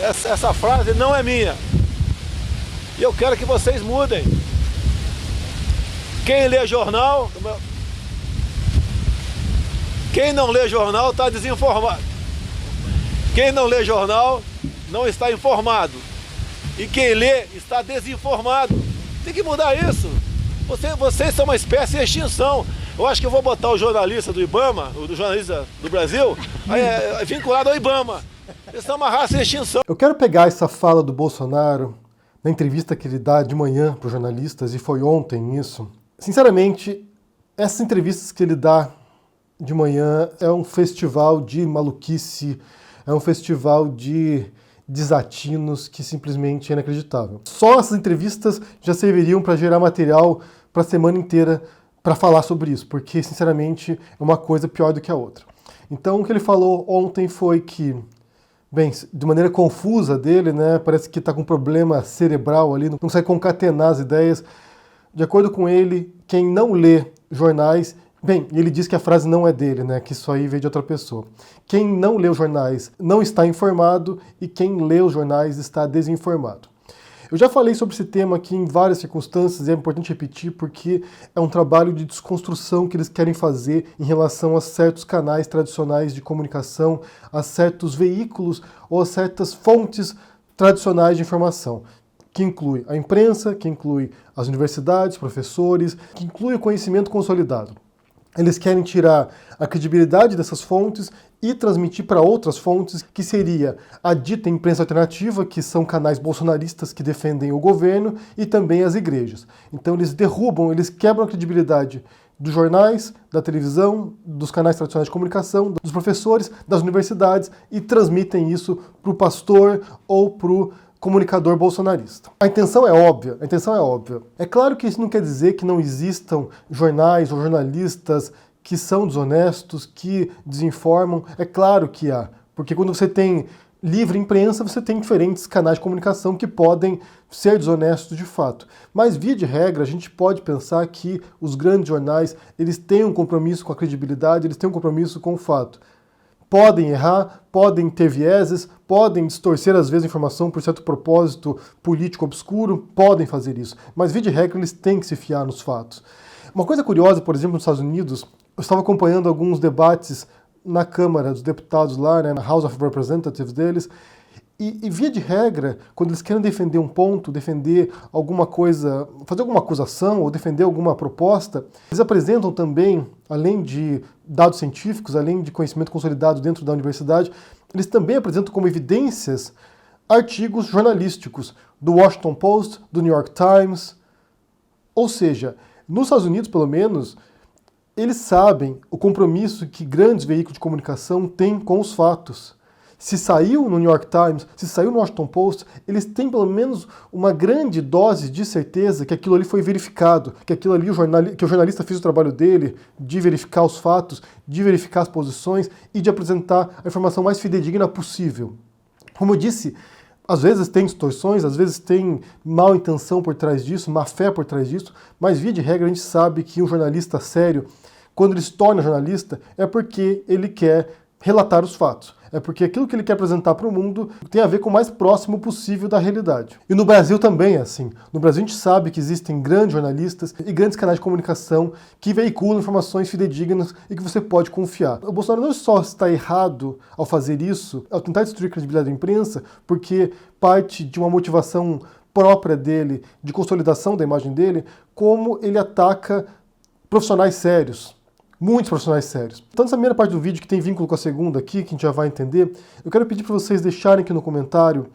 essa frase não é minha. E eu quero que vocês mudem. Quem lê jornal, quem não lê jornal está desinformado. Quem não lê jornal não está informado. E quem lê está desinformado. Tem que mudar isso. Vocês são uma espécie de extinção. Eu acho que eu vou botar o jornalista do IBAMA, o jornalista do Brasil, vinculado ao IBAMA. Eles são uma raça em extinção. Eu quero pegar essa fala do Bolsonaro na entrevista que ele dá de manhã para os jornalistas, e foi ontem isso. Sinceramente, essas entrevistas que ele dá de manhã é um festival de maluquice, é um festival de desatinos que simplesmente é inacreditável. Só essas entrevistas já serviriam para gerar material para a semana inteira para falar sobre isso, porque, sinceramente, é uma coisa pior do que a outra. Então, o que ele falou ontem foi que, bem, de maneira confusa dele, né, parece que está com um problema cerebral ali, não consegue concatenar as ideias. De acordo com ele, quem não lê jornais, bem, ele diz que a frase não é dele, né, que isso aí veio de outra pessoa. Quem não lê os jornais não está informado e quem lê os jornais está desinformado. Eu já falei sobre esse tema aqui em várias circunstâncias e é importante repetir porque é um trabalho de desconstrução que eles querem fazer em relação a certos canais tradicionais de comunicação, a certos veículos ou a certas fontes tradicionais de informação, que inclui a imprensa, que inclui as universidades, professores, que inclui o conhecimento consolidado. Eles querem tirar a credibilidade dessas fontes e transmitir para outras fontes, que seria a dita imprensa alternativa, que são canais bolsonaristas que defendem o governo, e também as igrejas. Então eles derrubam, eles quebram a credibilidade dos jornais, da televisão, dos canais tradicionais de comunicação, dos professores, das universidades, e transmitem isso para o pastor ou para o comunicador bolsonarista. A intenção é óbvia, É claro que isso não quer dizer que não existam jornais ou jornalistas que são desonestos, que desinformam. É claro que há, porque quando você tem livre imprensa, você tem diferentes canais de comunicação que podem ser desonestos de fato. Mas, via de regra, a gente pode pensar que os grandes jornais, eles têm um compromisso com a credibilidade, eles têm um compromisso com o fato. Podem errar, podem ter vieses, podem distorcer às vezes a informação por certo propósito político obscuro, podem fazer isso. Mas, via de regra, eles têm que se fiar nos fatos. Uma coisa curiosa, por exemplo, nos Estados Unidos, eu estava acompanhando alguns debates na Câmara dos Deputados lá, né, na House of Representatives deles, e via de regra, quando eles querem defender um ponto, defender alguma coisa, fazer alguma acusação ou defender alguma proposta, eles apresentam também, além de dados científicos, além de conhecimento consolidado dentro da universidade, eles também apresentam como evidências artigos jornalísticos do Washington Post, do New York Times. Ou seja, nos Estados Unidos, pelo menos, eles sabem o compromisso que grandes veículos de comunicação têm com os fatos. Se saiu no New York Times, se saiu no Washington Post, eles têm pelo menos uma grande dose de certeza que aquilo ali foi verificado, que aquilo ali que o jornalista fez o trabalho dele de verificar os fatos, de verificar as posições e de apresentar a informação mais fidedigna possível. Como eu disse, às vezes tem distorções, às vezes tem má intenção por trás disso, má fé por trás disso, mas via de regra a gente sabe que um jornalista sério, quando ele se torna jornalista, é porque ele quer relatar os fatos. É porque aquilo que ele quer apresentar para o mundo tem a ver com o mais próximo possível da realidade. E no Brasil também é assim. No Brasil a gente sabe que existem grandes jornalistas e grandes canais de comunicação que veiculam informações fidedignas e que você pode confiar. O Bolsonaro não só está errado ao fazer isso, ao tentar destruir a credibilidade da imprensa, porque parte de uma motivação própria dele, de consolidação da imagem dele, como ele ataca profissionais sérios. Muitos profissionais sérios. Então, nessa primeira parte do vídeo, que tem vínculo com a segunda aqui, que a gente já vai entender, eu quero pedir para vocês deixarem aqui no comentário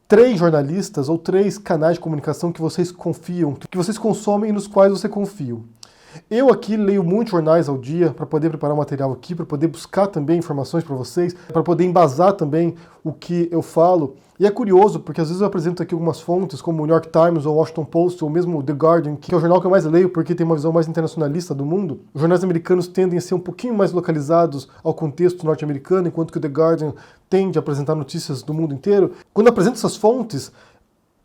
3 jornalistas ou 3 canais de comunicação que vocês confiam, que vocês consomem e nos quais você confia. Eu aqui leio muitos jornais ao dia para poder preparar o material aqui, para poder buscar também informações para vocês, para poder embasar também o que eu falo. E é curioso, porque às vezes eu apresento aqui algumas fontes, como o New York Times, ou o Washington Post, ou mesmo o The Guardian, que é o jornal que eu mais leio porque tem uma visão mais internacionalista do mundo. Os jornais americanos tendem a ser um pouquinho mais localizados ao contexto norte-americano, enquanto que o The Guardian tende a apresentar notícias do mundo inteiro. Quando eu apresento essas fontes,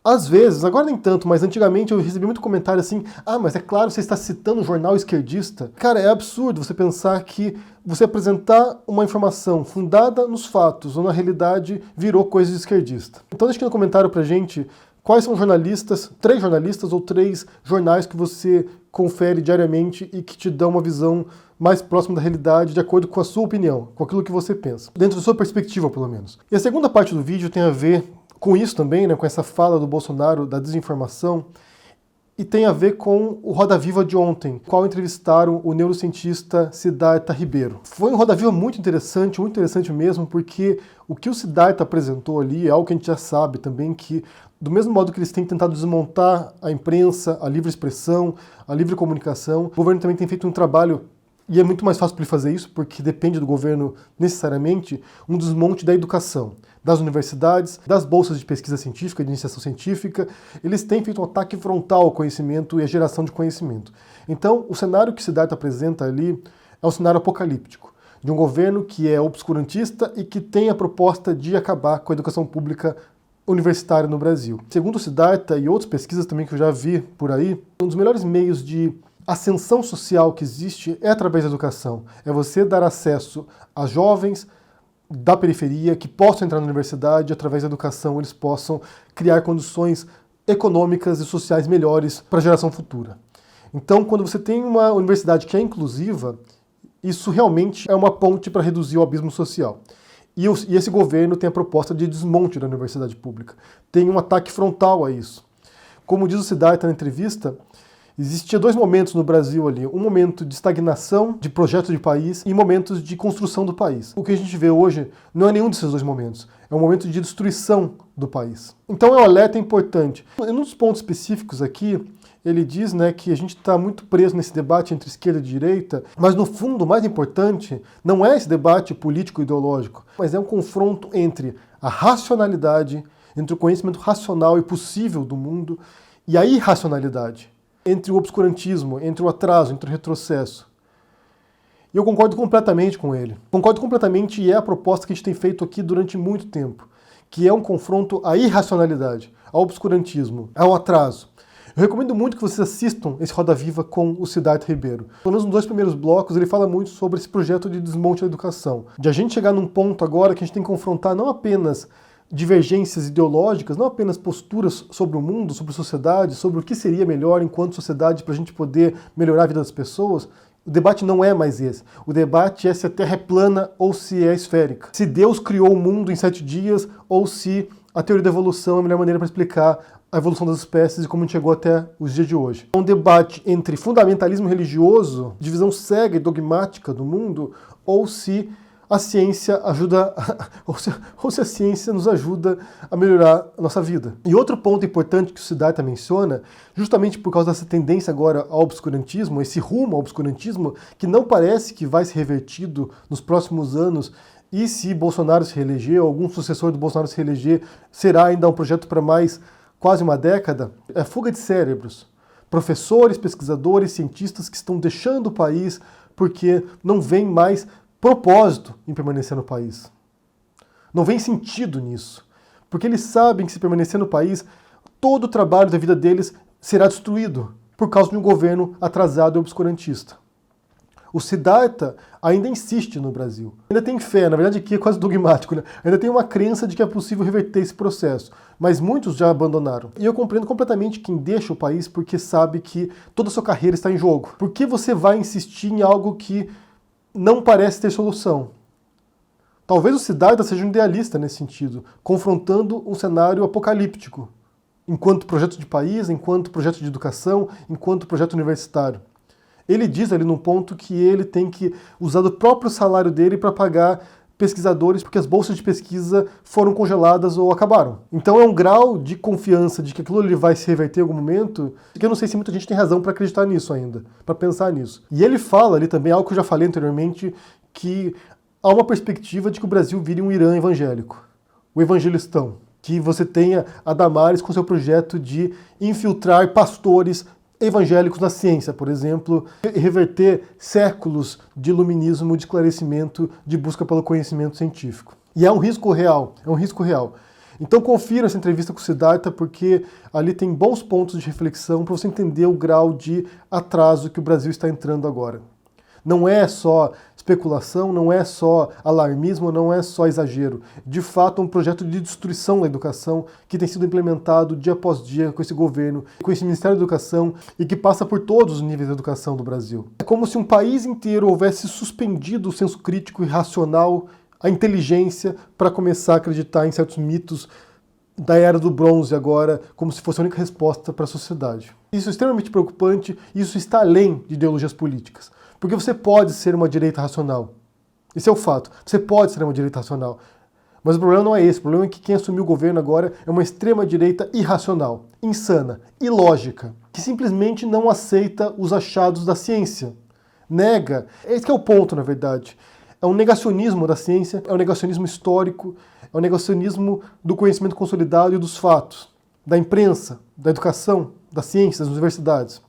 Às vezes, agora nem tanto, mas antigamente eu recebi muito comentário assim, mas é claro, você está citando um jornal esquerdista. Cara, é absurdo você pensar que você apresentar uma informação fundada nos fatos ou na realidade virou coisa de esquerdista. Então deixa aqui no comentário pra gente quais são jornalistas, 3 jornalistas ou 3 jornais que você confere diariamente e que te dão uma visão mais próxima da realidade, de acordo com a sua opinião, com aquilo que você pensa, dentro da sua perspectiva, pelo menos. E a segunda parte do vídeo tem a ver com isso também, né, com essa fala do Bolsonaro da desinformação, e tem a ver com o Roda Viva de ontem, qual entrevistaram o neurocientista Siddhartha Ribeiro. Foi um Roda Viva muito interessante mesmo, porque o que o Siddhartha apresentou ali é algo que a gente já sabe também, que do mesmo modo que eles têm tentado desmontar a imprensa, a livre expressão, a livre comunicação, o governo também tem feito um trabalho, e é muito mais fácil para ele fazer isso, porque depende do governo necessariamente, um desmonte da educação, das universidades, das bolsas de pesquisa científica, de iniciação científica. Eles têm feito um ataque frontal ao conhecimento e à geração de conhecimento. Então, o cenário que Siddhartha apresenta ali é um cenário apocalíptico, de um governo que é obscurantista e que tem a proposta de acabar com a educação pública universitária no Brasil. Segundo Siddhartha e outras pesquisas também que eu já vi por aí, um dos melhores meios de ascensão social que existe é através da educação. É você dar acesso a jovens da periferia que possam entrar na universidade, através da educação eles possam criar condições econômicas e sociais melhores para a geração futura. Então, quando você tem uma universidade que é inclusiva, isso realmente é uma ponte para reduzir o abismo social. E esse governo tem a proposta de desmonte da universidade pública. Tem um ataque frontal a isso. Como diz o Siddhartha na entrevista, existia 2 momentos no Brasil ali, um momento de estagnação, de projeto de país, e momentos de construção do país. O que a gente vê hoje não é nenhum desses 2 momentos, é um momento de destruição do país. Então o alerta é importante. Em um dos pontos específicos aqui, ele diz, né, que a gente está muito preso nesse debate entre esquerda e direita, mas no fundo o mais importante não é esse debate político-ideológico, mas é um confronto entre a racionalidade, entre o conhecimento racional e possível do mundo, e a irracionalidade, entre o obscurantismo, entre o atraso, entre o retrocesso. E eu concordo completamente com ele. Concordo completamente e é a proposta que a gente tem feito aqui durante muito tempo, que é um confronto à irracionalidade, ao obscurantismo, ao atraso. Eu recomendo muito que vocês assistam esse Roda Viva com o Siddhartha Ribeiro. Pelo menos nos 2 primeiros blocos ele fala muito sobre esse projeto de desmonte da educação. De a gente chegar num ponto agora que a gente tem que confrontar não apenas divergências ideológicas, não apenas posturas sobre o mundo, sobre a sociedade, sobre o que seria melhor enquanto sociedade para a gente poder melhorar a vida das pessoas. O debate não é mais esse. O debate é se a Terra é plana ou se é esférica. Se Deus criou o mundo em 7 dias ou se a teoria da evolução é a melhor maneira para explicar a evolução das espécies e como a gente chegou até os dias de hoje. É um debate entre fundamentalismo religioso, divisão cega e dogmática do mundo, ou se a ciência ajuda, ou se a ciência nos ajuda a melhorar a nossa vida. E outro ponto importante que o Siddhartha menciona, justamente por causa dessa tendência agora ao obscurantismo, esse rumo ao obscurantismo, que não parece que vai ser revertido nos próximos anos, e se Bolsonaro se reeleger, ou algum sucessor do Bolsonaro se reeleger, será ainda um projeto para mais quase uma década, é fuga de cérebros. Professores, pesquisadores, cientistas que estão deixando o país porque não vem mais propósito em permanecer no país. Não vem sentido nisso. Porque eles sabem que se permanecer no país, todo o trabalho da vida deles será destruído por causa de um governo atrasado e obscurantista. O Siddhartha ainda insiste no Brasil. Ainda tem fé, na verdade aqui é quase dogmático, né? Ainda tem uma crença de que é possível reverter esse processo. Mas muitos já abandonaram. E eu compreendo completamente quem deixa o país porque sabe que toda a sua carreira está em jogo. Por que você vai insistir em algo que não parece ter solução? Talvez o Siddhartha seja um idealista nesse sentido, confrontando um cenário apocalíptico, enquanto projeto de país, enquanto projeto de educação, enquanto projeto universitário. Ele diz ali num ponto que ele tem que usar do próprio salário dele para pagar pesquisadores porque as bolsas de pesquisa foram congeladas ou acabaram. Então é um grau de confiança de que aquilo ali vai se reverter em algum momento que eu não sei se muita gente tem razão para acreditar nisso ainda, para pensar nisso. E ele fala ali também, algo que eu já falei anteriormente, que há uma perspectiva de que o Brasil vire um Irã evangélico, o evangelistão. Que você tenha a Damares com seu projeto de infiltrar pastores evangélicos na ciência, por exemplo, e reverter séculos de iluminismo, de esclarecimento, de busca pelo conhecimento científico. E é um risco real, é um risco real. Então confira essa entrevista com o Siddhartha, porque ali tem bons pontos de reflexão para você entender o grau de atraso que o Brasil está entrando agora. Não é só especulação, não é só alarmismo, não é só exagero. De fato, é um projeto de destruição da educação que tem sido implementado dia após dia com esse governo, com esse Ministério da Educação e que passa por todos os níveis de educação do Brasil. É como se um país inteiro houvesse suspendido o senso crítico e racional, a inteligência, para começar a acreditar em certos mitos da Era do Bronze agora, como se fosse a única resposta para a sociedade. Isso é extremamente preocupante e isso está além de ideologias políticas. Porque você pode ser uma direita racional. Esse é o fato. Você pode ser uma direita racional. Mas o problema não é esse. O problema é que quem assumiu o governo agora é uma extrema-direita irracional, insana, ilógica, que simplesmente não aceita os achados da ciência. Nega. Esse que é o ponto, na verdade. É um negacionismo da ciência, é um negacionismo histórico, é um negacionismo do conhecimento consolidado e dos fatos, da imprensa, da educação, da ciência, das universidades.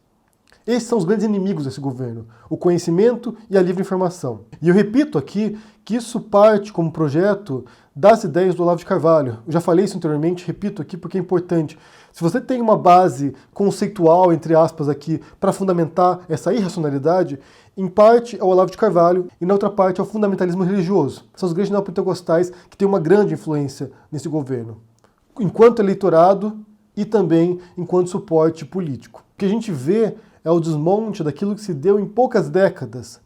Esses são os grandes inimigos desse governo, o conhecimento e a livre informação. E eu repito aqui que isso parte como projeto das ideias do Olavo de Carvalho. Eu já falei isso anteriormente, repito aqui porque é importante. Se você tem uma base conceitual, entre aspas, aqui, para fundamentar essa irracionalidade, em parte é o Olavo de Carvalho e na outra parte é o fundamentalismo religioso. São os grandes neopentecostais que têm uma grande influência nesse governo, enquanto eleitorado e também enquanto suporte político. O que a gente vê é o desmonte daquilo que se deu em poucas décadas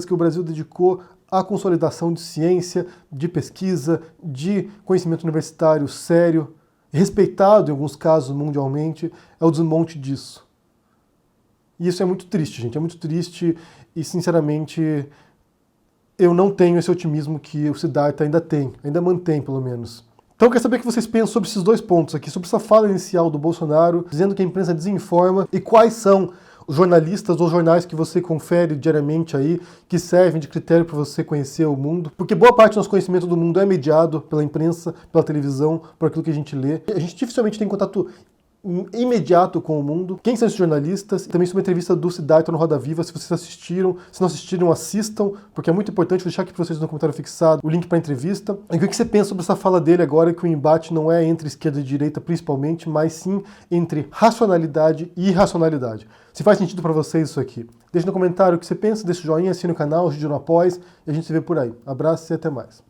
que o Brasil dedicou à consolidação de ciência, de pesquisa, de conhecimento universitário sério, respeitado em alguns casos mundialmente, é o desmonte disso. E isso é muito triste, gente, é muito triste e, sinceramente, eu não tenho esse otimismo que o Siddhartha ainda tem, ainda mantém, pelo menos. Então eu quero saber o que vocês pensam sobre esses dois pontos aqui, sobre essa fala inicial do Bolsonaro, dizendo que a imprensa desinforma, e quais são os jornalistas ou jornais que você confere diariamente aí, que servem de critério para você conhecer o mundo. Porque boa parte do nosso conhecimento do mundo é mediado pela imprensa, pela televisão, por aquilo que a gente lê. A gente dificilmente tem contato imediato com o mundo. Quem são esses jornalistas? Também sobre a entrevista do Siddhartha no Roda Viva, se vocês assistiram. Se não assistiram, assistam, porque é muito importante. Vou deixar aqui para vocês no comentário fixado o link para a entrevista. E o que você pensa sobre essa fala dele agora, que o embate não é entre esquerda e direita principalmente, mas sim entre racionalidade e irracionalidade. Se faz sentido para vocês isso aqui. Deixe no comentário o que você pensa, deixa o joinha, assine o canal, ajude no apoio e a gente se vê por aí. Abraço e até mais.